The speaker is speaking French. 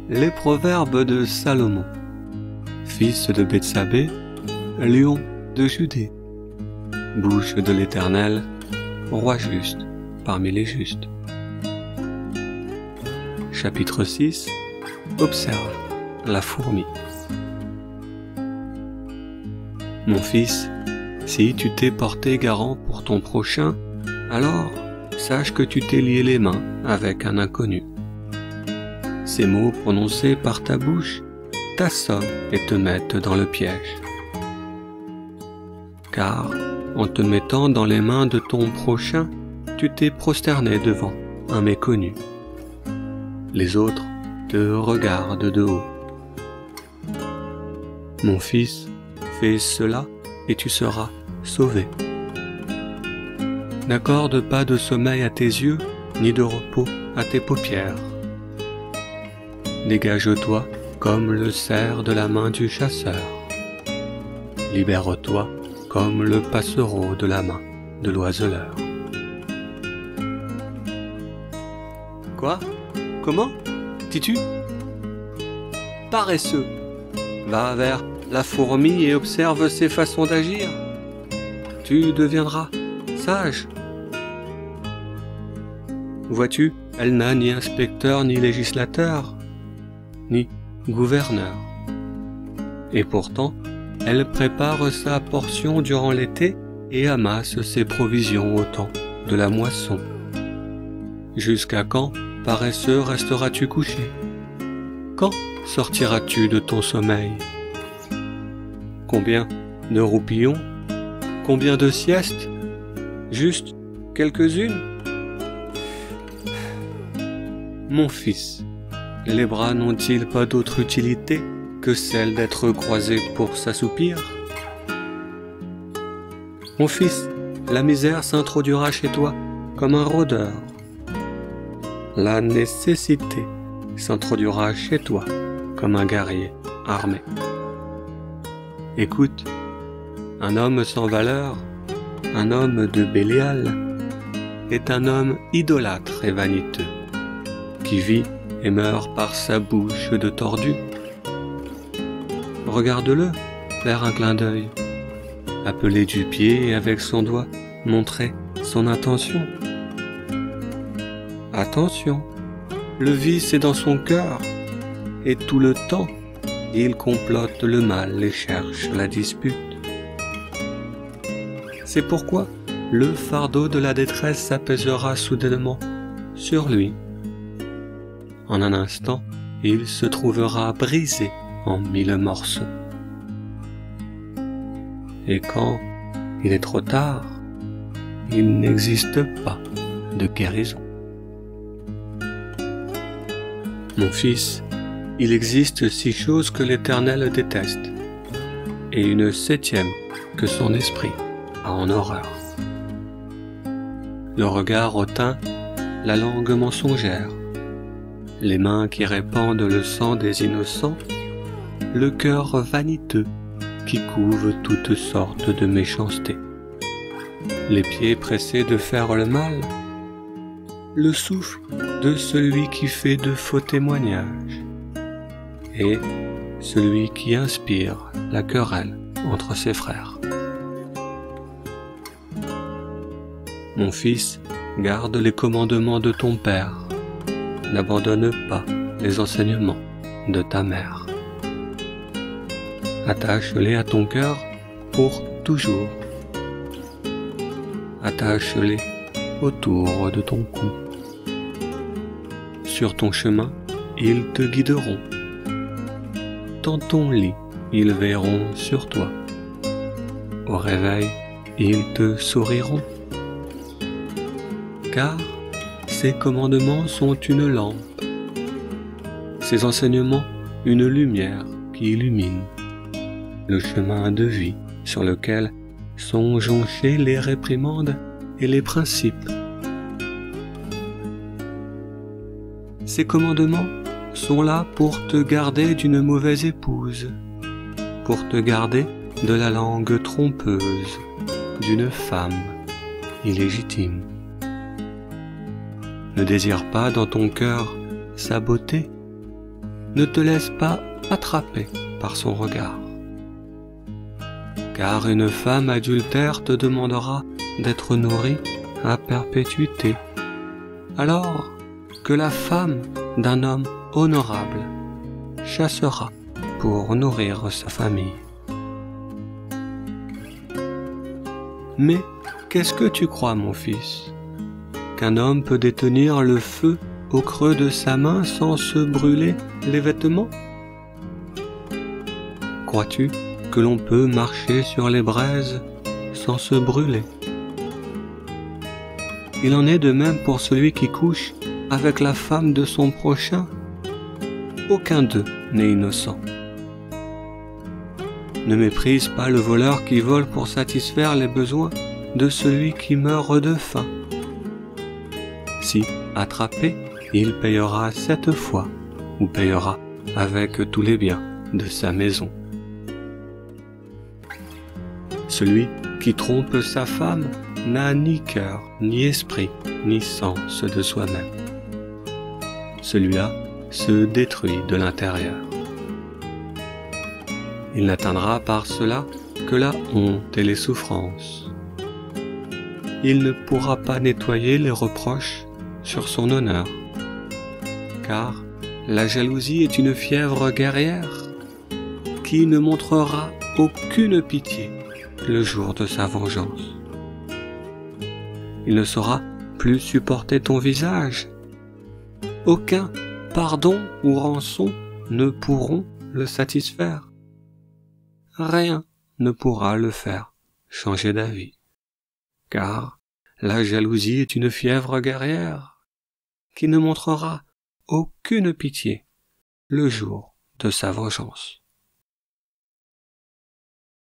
Les proverbes de Salomon, fils de Bethsabée, lion de Judée, bouche de l'Éternel, roi juste parmi les justes. Chapitre 6. Observe la fourmi. Mon fils, si tu t'es porté garant pour ton prochain, alors sache que tu t'es lié les mains avec un inconnu. Ces mots prononcés par ta bouche t'assomment et te mettent dans le piège. Car, en te mettant dans les mains de ton prochain, tu t'es prosterné devant un méconnu. Les autres te regardent de haut. Mon fils, fais cela et tu seras sauvé. N'accorde pas de sommeil à tes yeux, ni de repos à tes paupières. Dégage-toi comme le cerf de la main du chasseur. Libère-toi comme le passereau de la main de l'oiseleur. Quoi? Comment? Dis-tu? Paresseux! Va vers la fourmi et observe ses façons d'agir. Tu deviendras sage. Vois-tu, elle n'a ni inspecteur ni législateur, ni gouverneur. Et pourtant, elle prépare sa portion durant l'été et amasse ses provisions au temps de la moisson. Jusqu'à quand, paresseux, resteras-tu couché? Quand sortiras-tu de ton sommeil? Combien de roupillons? Combien de siestes? Juste quelques-unes? Mon fils, les bras n'ont-ils pas d'autre utilité que celle d'être croisés pour s'assoupir? Mon fils, la misère s'introduira chez toi comme un rôdeur. La nécessité s'introduira chez toi comme un guerrier armé. Écoute, un homme sans valeur, un homme de Bélial, est un homme idolâtre et vaniteux, qui vit et meurt par sa bouche de tordu. Regarde-le faire un clin d'œil, appeler du pied et avec son doigt montrer son intention. Attention, le vice est dans son cœur, et tout le temps, il complote le mal et cherche la dispute. C'est pourquoi le fardeau de la détresse s'apaisera soudainement sur lui. En un instant, il se trouvera brisé en 1000 morceaux. Et quand il est trop tard, il n'existe pas de guérison. Mon fils, il existe 6 choses que l'Éternel déteste, et une 7e que son esprit a en horreur. Le regard hautain, la langue mensongère, les mains qui répandent le sang des innocents, le cœur vaniteux qui couve toutes sortes de méchanceté, les pieds pressés de faire le mal, le souffle de celui qui fait de faux témoignages, et celui qui inspire la querelle entre ses frères. Mon fils, garde les commandements de ton père, n'abandonne pas les enseignements de ta mère. Attache-les à ton cœur pour toujours. Attache-les autour de ton cou. Sur ton chemin, ils te guideront. Dans ton lit, ils veilleront sur toi. Au réveil, ils te souriront. Car ces commandements sont une lampe, ces enseignements une lumière qui illumine le chemin de vie sur lequel sont jonchées les réprimandes et les principes. Ces commandements sont là pour te garder d'une mauvaise épouse, pour te garder de la langue trompeuse d'une femme illégitime. Ne désire pas dans ton cœur sa beauté, ne te laisse pas attraper par son regard. Car une femme adultère te demandera d'être nourrie à perpétuité, alors que la femme d'un homme honorable chassera pour nourrir sa famille. Mais qu'est-ce que tu crois, mon fils? Qu'un homme peut détenir le feu au creux de sa main sans se brûler les vêtements? Crois-tu que l'on peut marcher sur les braises sans se brûler? Il en est de même pour celui qui couche avec la femme de son prochain. Aucun d'eux n'est innocent. Ne méprise pas le voleur qui vole pour satisfaire les besoins de celui qui meurt de faim. Si attrapé, il payera 7 fois, ou payera avec tous les biens de sa maison. Celui qui trompe sa femme n'a ni cœur, ni esprit, ni sens de soi-même. Celui-là se détruit de l'intérieur. Il n'atteindra par cela que la honte et les souffrances. Il ne pourra pas nettoyer les reproches sur son honneur, car la jalousie est une fièvre guerrière qui ne montrera aucune pitié le jour de sa vengeance. Il ne saura plus supporter ton visage. Aucun pardon ou rançon ne pourront le satisfaire. Rien ne pourra le faire changer d'avis, car la jalousie est une fièvre guerrière qui ne montrera aucune pitié le jour de sa vengeance.